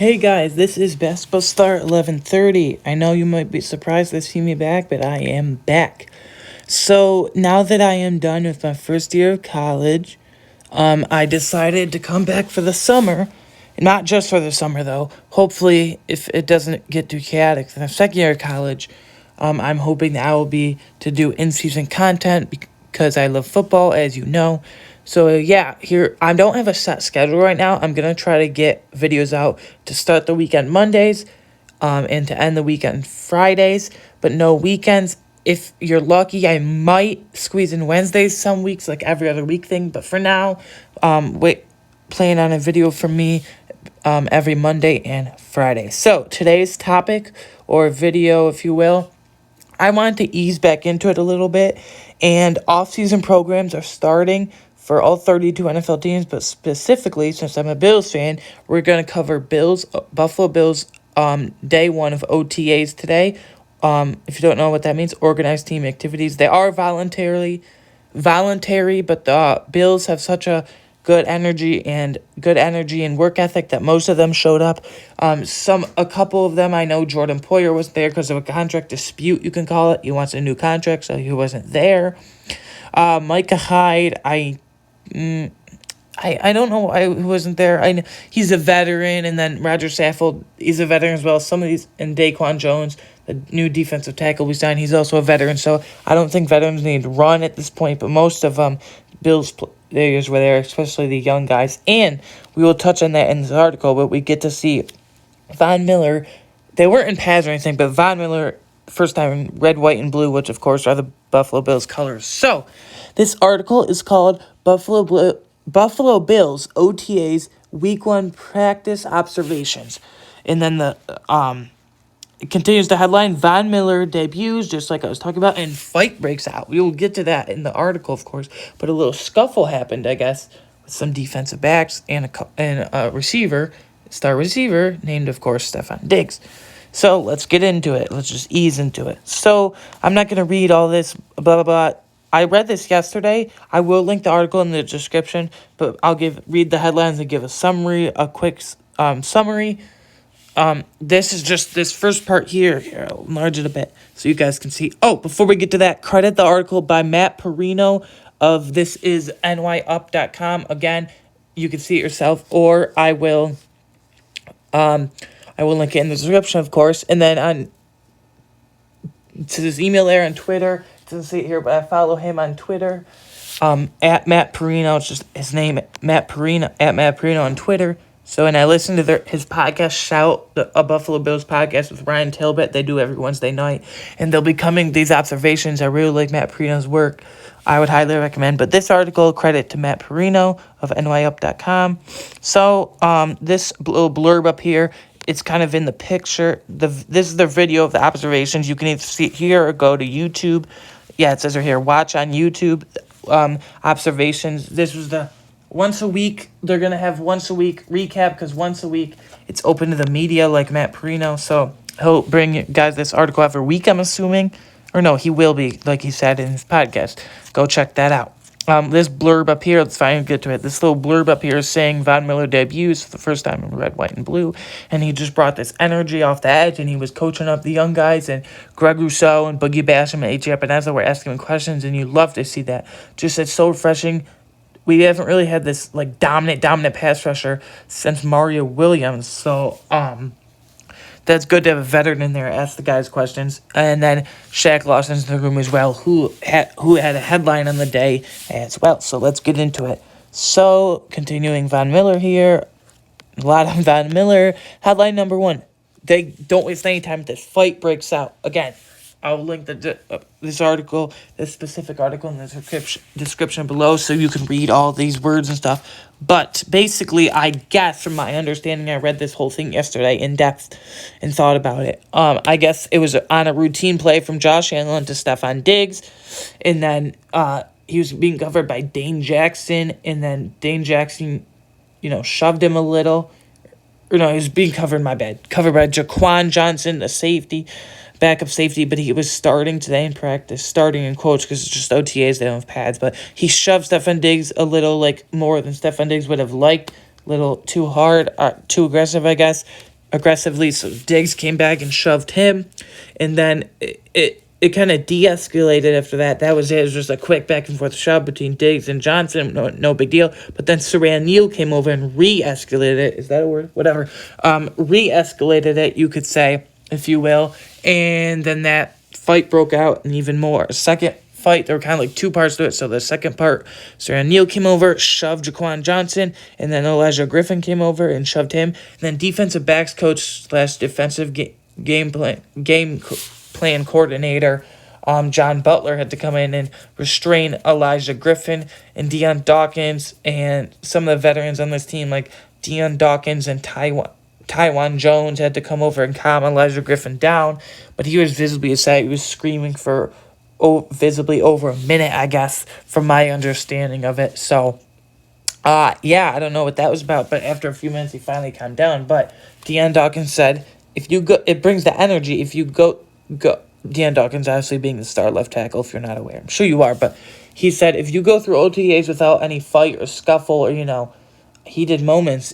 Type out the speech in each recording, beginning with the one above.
Hey guys, this is Basketball Star 1130. I know you might be surprised to see me back, but I am back. So now that I am done with my first year of college, I decided to come back for the summer. Not just for the summer though. Hopefully, if it doesn't get too chaotic in the second year of college, I'm hoping that I will be to do in-season content because I love football, as you know. So yeah, here I don't have a set schedule right now. I'm gonna try to get videos out to start the weekend Mondays, and to end the weekend Fridays, but no weekends. If you're lucky, I might squeeze in Wednesdays some weeks, like every other week thing. But for now, plan on a video from me every Monday and Friday. So today's topic or video, if you will, I wanted to ease back into it a little bit, and off-season programs are starting for all 32 NFL teams, but specifically, since I'm a Bills fan, we're going to cover Buffalo Bills, day one of OTAs today. If you don't know what that means, organized team activities. They are voluntary, but the Bills have such a good energy and work ethic that most of them showed up. A couple of them, I know Jordan Poyer was there because of a contract dispute, you can call it. He wants a new contract, so he wasn't there. Micah Hyde, I don't know why he wasn't there. He's a veteran, and then Roger Saffold, he's a veteran as well. Some of these, and Daquan Jones, the new defensive tackle we signed, he's also a veteran. So I don't think veterans need to run at this point, but most of Bills players were there, especially the young guys. And we will touch on that in this article, but we get to see Von Miller. They weren't in pads or anything, but Von Miller, first time in red, white, and blue, which of course are the Buffalo Bills colors. So this article is called Buffalo Bills OTAs Week 1 Practice Observations. And then it continues the headline, Von Miller debuts, just like I was talking about, and fight breaks out. We will get to that in the article, of course, but a little scuffle happened, I guess, with some defensive backs and a receiver, star receiver, named, of course, Stefon Diggs. So let's get into it. Let's just ease into it. So I'm not going to read all this, blah, blah, blah. I read this yesterday. I will link the article in the description, but I'll read the headlines and give a quick summary. This is just this first part here. Here, I'll enlarge it a bit so you guys can see. Oh, before we get to that, credit the article by Matt Parrino of thisisnyup.com. Again, you can see it yourself, or I will link it in the description, of course. And then to this email there on Twitter. It doesn't see it here, but I follow him on Twitter. At Matt Parrino. It's just his name, Matt Parrino, at Matt Parrino on Twitter. So, and I listen to his podcast, Shout, a Buffalo Bills podcast with Ryan Talbot. They do every Wednesday night. And they'll be coming, these observations. I really like Matt Parrino's work. I would highly recommend. But this article, credit to Matt Parrino of nyup.com. So, this little blurb up here, it's kind of in the picture. This is the video of the observations. You can either see it here or go to YouTube. Yeah, it says right here, watch on YouTube, observations. This was the once a week. They're going to have once a week recap because once a week it's open to the media like Matt Parrino. So he'll bring you guys this article every week, I'm assuming. Or no, he will be, like he said in his podcast. Go check that out. This blurb up here, let's finally get to it. This little blurb up here is saying Von Miller debuts for the first time in red, white, and blue. And he just brought this energy off the edge, and he was coaching up the young guys. And Greg Rousseau and Boogie Basham and A.J. Epinesa were asking him questions, and you love to see that. Just, it's so refreshing. We haven't really had this like dominant pass rusher since Mario Williams. So, that's good to have a veteran in there ask the guys questions. And then Shaq Lawson's in the room as well, who had a headline on the day as well. So let's get into it. So continuing Von Miller here, a lot of Von Miller. Headline number 1, they don't waste any time. This fight breaks out. Again, I'll link this article, this specific article in the description below so you can read all these words and stuff. But basically, I guess from my understanding, I read this whole thing yesterday in depth and thought about it. I guess it was on a routine play from Josh Allen to Stefon Diggs. And then he was being covered by Dane Jackson. And then Dane Jackson, shoved him a little. Or no, he was being covered, my bad. Covered by Jaquan Johnson, the safety. Backup safety, but he was starting today in practice, starting in quotes because it's just OTAs, they don't have pads, but he shoved Stefon Diggs a little, more than Stefon Diggs would have liked, a little too hard, too aggressive, I guess. aggressively. So Diggs came back and shoved him, and then it kind of de-escalated after that. That was it. It was just a quick back and forth shove between Diggs and Johnson. No big deal. But then Saran Neal came over and re-escalated it. Is that a word? Whatever. Re-escalated it, you could say, if you will. And then that fight broke out and even more. Second fight, there were kind of like two parts to it. So the second part, Saran Neal came over, shoved Jaquan Johnson, and then Elijah Griffin came over and shoved him. And then defensive backs coach / defensive game plan coordinator, John Butler, had to come in and restrain Elijah Griffin and Deion Dawkins and some of the veterans on this team, like Deion Dawkins and Taiwan Jones, had to come over and calm Elijah Griffin down. But he was visibly upset. He was screaming for visibly over a minute, I guess, from my understanding of it. So, yeah, I don't know what that was about. But after a few minutes, he finally calmed down. But Deion Dawkins said, if you go, it brings the energy. If you go. Deion Dawkins, obviously being the star left tackle, if you're not aware. I'm sure you are, but he said if you go through OTAs without any fight or scuffle or, heated moments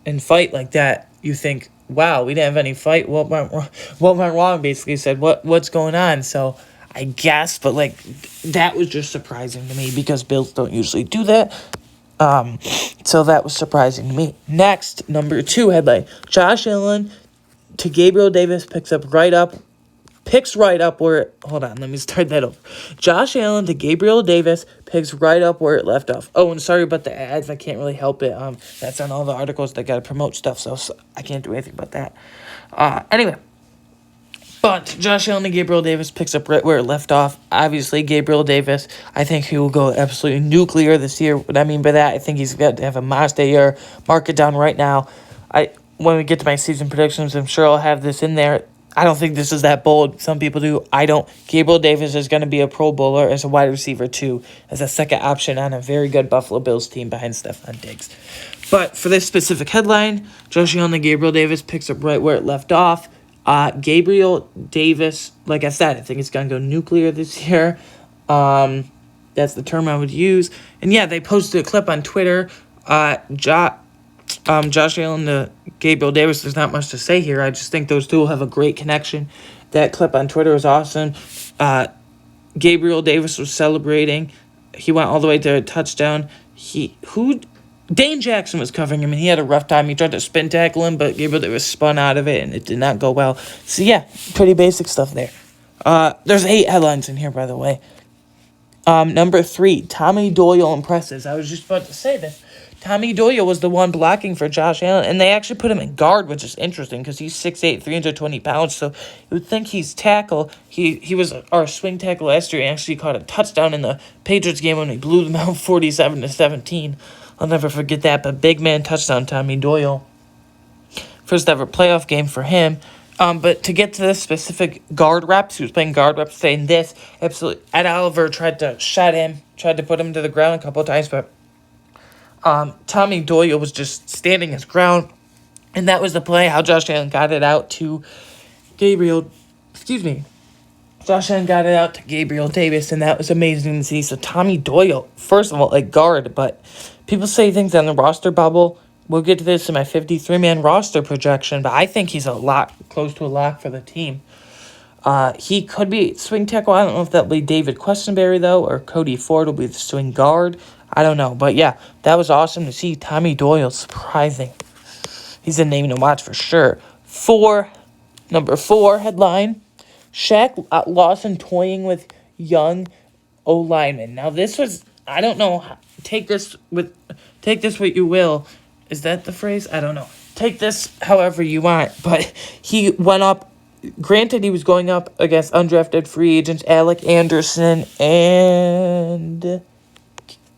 and fight like that, you think, wow, we didn't have any fight. What went wrong? Basically, he said, what's going on? So I guess, but that was just surprising to me because Bills don't usually do that. So that was surprising to me. Next, number 2 headline: Josh Allen to Gabriel Davis picks right up where... Hold on, let me start that over. Josh Allen to Gabriel Davis picks right up where it left off. Oh, and sorry about the ads. I can't really help it. That's on all the articles that got to promote stuff, so I can't do anything about that. Anyway. But Josh Allen to Gabriel Davis picks up right where it left off. Obviously, Gabriel Davis, I think he will go absolutely nuclear this year. What I mean by that, I think he's got to have a monster year. Mark it down right now. When we get to my season predictions, I'm sure I'll have this in there. I don't think this is that bold. Some people do. I don't. Gabriel Davis is going to be a Pro Bowler as a wide receiver, too, as a second option on a very good Buffalo Bills team behind Stephon Diggs. But for this specific headline, Josh Allen and Gabriel Davis picks up right where it left off. Gabriel Davis, like I said, I think it's going to go nuclear this year. That's the term I would use. And yeah, they posted a clip on Twitter. Josh Allen to Gabriel Davis, there's not much to say here. I just think those two will have a great connection. That clip on Twitter was awesome. Gabriel Davis was celebrating. He went all the way to a touchdown. Dane Jackson was covering him, and he had a rough time. He tried to spin tackle him, but Gabriel Davis spun out of it, and it did not go well. So, yeah, pretty basic stuff there. There's 8 headlines in here, by the way. Number 3, Tommy Doyle impresses. I was just about to say this. Tommy Doyle was the one blocking for Josh Allen, and they actually put him in guard, which is interesting because he's 6'8", 320 pounds, so you would think he's tackle. He was our swing tackle last year. He actually caught a touchdown in the Patriots game when he blew them out 47-17. I'll never forget that, but big man touchdown, Tommy Doyle. First ever playoff game for him. But to get to this specific guard reps, he was playing guard reps, saying this, absolutely. Ed Oliver tried to shut him, tried to put him to the ground a couple of times, but Tommy Doyle was just standing his ground, and that was the play, how Josh Allen got it out to Josh Allen got it out to Gabriel Davis, and that was amazing to see. So Tommy Doyle, first of all, guard, but people say things on the roster bubble. We'll get to this in my 53-man roster projection, but I think he's close to a lock for the team. He could be swing tackle. I don't know if that'll be David Questenberry, though, or Cody Ford will be the swing guard. I don't know. But, yeah, that was awesome to see Tommy Doyle. Surprising. He's a name to watch for sure. Number 4 headline, Shaq Lawson toying with young O-lineman. Now, this was, I don't know, take this what you will. Is that the phrase? I don't know. Take this however you want. But he went up. Granted, he was going up against undrafted free agents Alec Anderson and...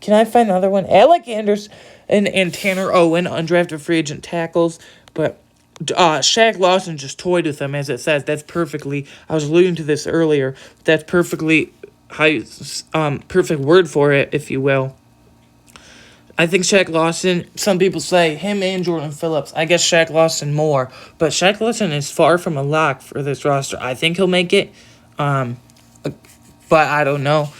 Can I find another one? Alec Anderson and Tanner Owen, undrafted free agent tackles. But Shaq Lawson just toyed with them, as it says. That's perfectly... I was alluding to this earlier. That's perfectly... perfect word for it, if you will. I think Shaq Lawson, some people say him and Jordan Phillips. I guess Shaq Lawson more. But Shaq Lawson is far from a lock for this roster. I think he'll make it. But I don't know.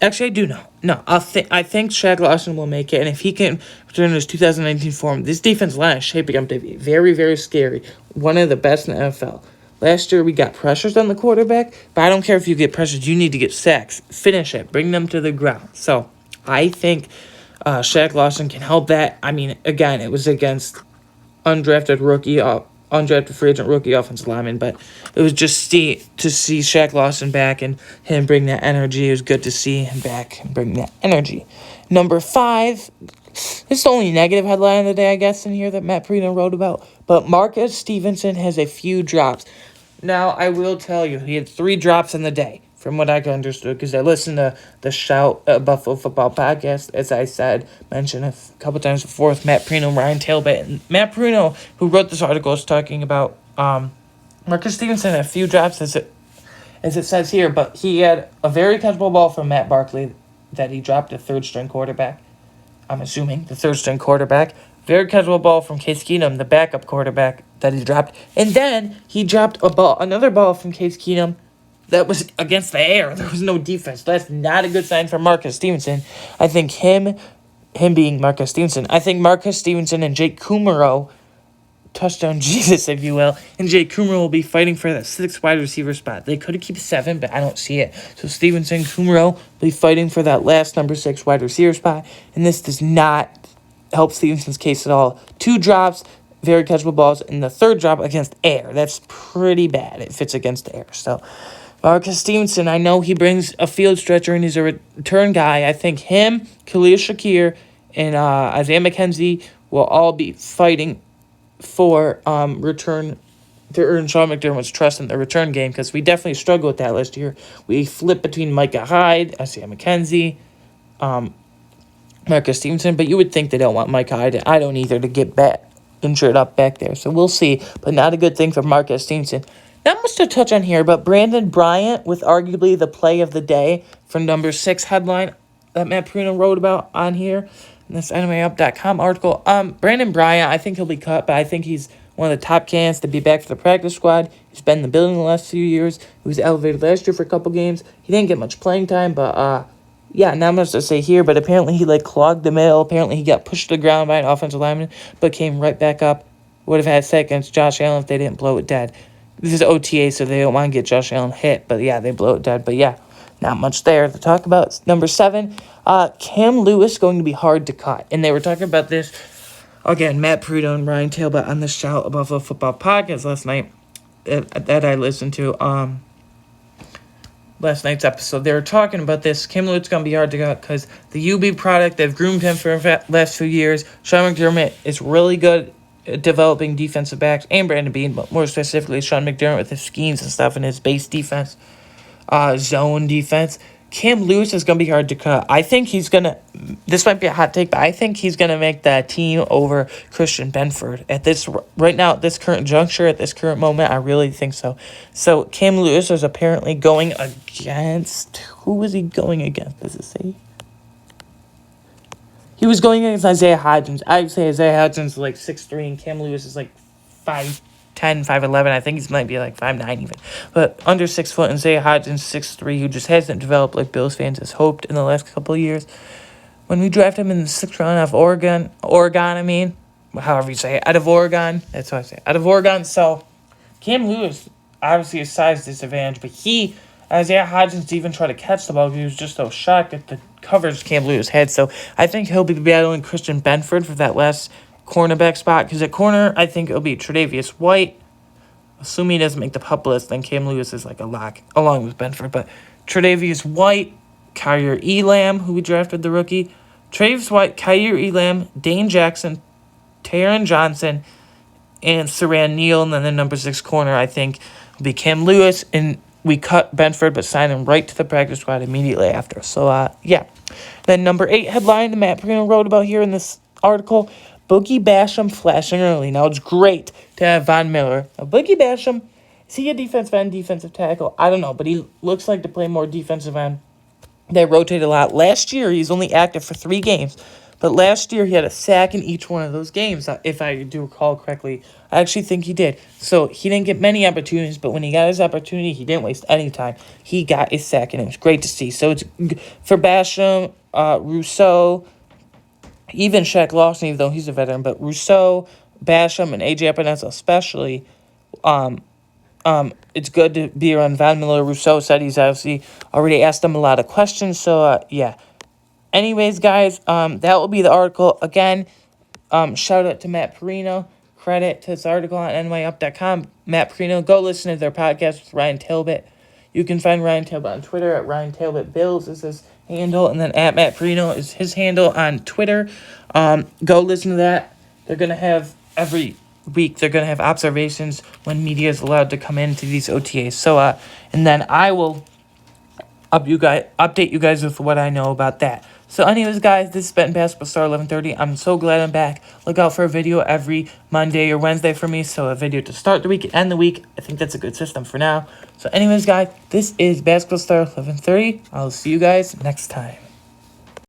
Actually, I do know. No, I think Shaq Lawson will make it, and if he can return to his 2019 form, this defense line is shaping up to be very, very scary. One of the best in the NFL. Last year, we got pressures on the quarterback, but I don't care if you get pressures. You need to get sacks. Finish it. Bring them to the ground. So, I think Shaq Lawson can help that. I mean, again, it was against undrafted free agent rookie offensive lineman, but it was just to see Shaq Lawson back and him bring that energy. It was good to see him back and bring that energy. Number 5, this is the only negative headline of the day, I guess, in here that Matt Parrino wrote about, but Marcus Stevenson has a few drops. Now, I will tell you, he had 3 drops in the day, from what I can understand, because I listened to the Shout Buffalo Football podcast, as I said, mentioned a couple times before with Matt Parrino, Ryan Talbot. And Matt Parrino, who wrote this article, is talking about Marcus Stevenson had a few drops, as it says here, but he had a very catchable ball from Matt Barkley that he dropped, a third-string quarterback. I'm assuming the third-string quarterback. Very catchable ball from Case Keenum, the backup quarterback, that he dropped. And then he dropped another ball from Case Keenum that was against the air. There was no defense. That's not a good sign for Marcus Stevenson. I think him being Marcus Stevenson, I think Marcus Stevenson and Jake Kumaro, touchdown Jesus, if you will, and Jake Kumaro will be fighting for that 6th wide receiver spot. They could keep 7, but I don't see it. So Stevenson, Kumaro will be fighting for that last number 6 wide receiver spot, and this does not help Stevenson's case at all. 2 drops, very catchable balls, and the third drop against air. That's pretty bad if it's against air. So Marcus Stevenson, I know he brings a field stretcher and he's a return guy. I think him, Khalil Shakir, and Isaiah McKenzie will all be fighting for return to earn Sean McDermott's trust in the return game, because we definitely struggled with that last year. We flipped between Micah Hyde, Isaiah McKenzie, Marcus Stevenson, but you would think they don't want Micah Hyde. I don't either, to get injured up back there. So we'll see, but not a good thing for Marcus Stevenson. Not much to touch on here, but Brandon Bryant with arguably the play of the day from number 6 headline that Matt Parrino wrote about on here in this NMAUp.com article. Brandon Bryant, I think he'll be cut, but I think he's one of the top candidates to be back for the practice squad. He's been in the building the last few years. He was elevated last year for a couple games. He didn't get much playing time, but yeah, not much to say here, but apparently he clogged the middle. Apparently he got pushed to the ground by an offensive lineman, but came right back up. Would have had a set against Josh Allen if they didn't blow it dead. This is OTA, so they don't want to get Josh Allen hit, but yeah, they blow it dead. But yeah, not much there to talk about. Number 7, Cam Lewis going to be hard to cut. And they were talking about this, again, Matt Parrino and Ryan Talbot on the Shout About Buffalo Football podcast last night that I listened to. Last night's episode, they were talking about this. Cam Lewis is going to be hard to cut because the UB product, they've groomed him for the last few years. Sean McDermott is really good at developing defensive backs, and Brandon Beane, but more specifically Sean McDermott with his schemes and stuff and his base defense, zone defense. Cam Lewis is going to be hard to cut. I think he's going to, this might be a hot take, but I think he's going to make that team over Christian Benford. Right now, at this current juncture, at this current moment, I really think so. So Cam Lewis is apparently going against, who was he going against? Does it say? He was going against Isaiah Hodgins. I'd say Isaiah Hodgins is 6'3", and Cam Lewis is 5'10", 5'11". I think he might be 5'9" even. But under 6 foot, and Isaiah Hodgins 6'3", who just hasn't developed like Bills fans has hoped in the last couple of years. When we drafted him in the 6th round off Oregon, however you say it, out of Oregon. That's what I say, out of Oregon. So Cam Lewis, obviously a size disadvantage, but Isaiah Hodgins even tried to catch the ball because he was just so shocked at the coverage Cam Lewis had. So I think he'll be battling Christian Benford for that last cornerback spot, because at corner, I think it'll be Tre'Davious White. Assuming he doesn't make the PUP list, then Cam Lewis is a lock, along with Benford. But Tre'Davious White, Kyer Elam, who we drafted, the rookie. Tre'Davious White, Kyer Elam, Dane Jackson, Taron Johnson, and Saran Neal. And then the number 6 corner, I think, will be Cam Lewis. And we cut Benford, but signed him right to the practice squad immediately after. So, yeah. Then number 8 headline that Matt Parrino wrote about here in this article, Boogie Basham flashing early. Now, it's great to have Von Miller. Now, Boogie Basham, is he a defensive end, defensive tackle? I don't know, but he looks to play more defensive end. They rotate a lot. Last year, he's only active for 3 games, But last year he had a sack in each one of those games, if I do recall correctly. I actually think he did. So he didn't get many opportunities, but when he got his opportunity, he didn't waste any time. He got a sack, and it was great to see. So it's for Basham, Rousseau, even Shaq Lawson, even though he's a veteran, but Rousseau, Basham, and AJ Epinesa especially. It's good to be around Von Miller. Rousseau said he's obviously already asked them a lot of questions. So yeah. Anyways, guys, that will be the article. Again, shout out to Matt Parrino. Credit to this article on nyup.com. Matt Parrino, go listen to their podcast with Ryan Talbot. You can find Ryan Talbot on Twitter at Ryan Talbot Bills is his handle, and then at Matt Parrino is his handle on Twitter. Go listen to that. They're going to have every week, they're going to have observations when media is allowed to come into these OTAs. So, and then I will update you guys with what I know about that. So anyways, guys, this has been Basketball Star 1130. I'm so glad I'm back. Look out for a video every Monday or Wednesday for me. So a video to start the week and end the week. I think that's a good system for now. So anyways, guys, this is Basketball Star 1130. I'll see you guys next time.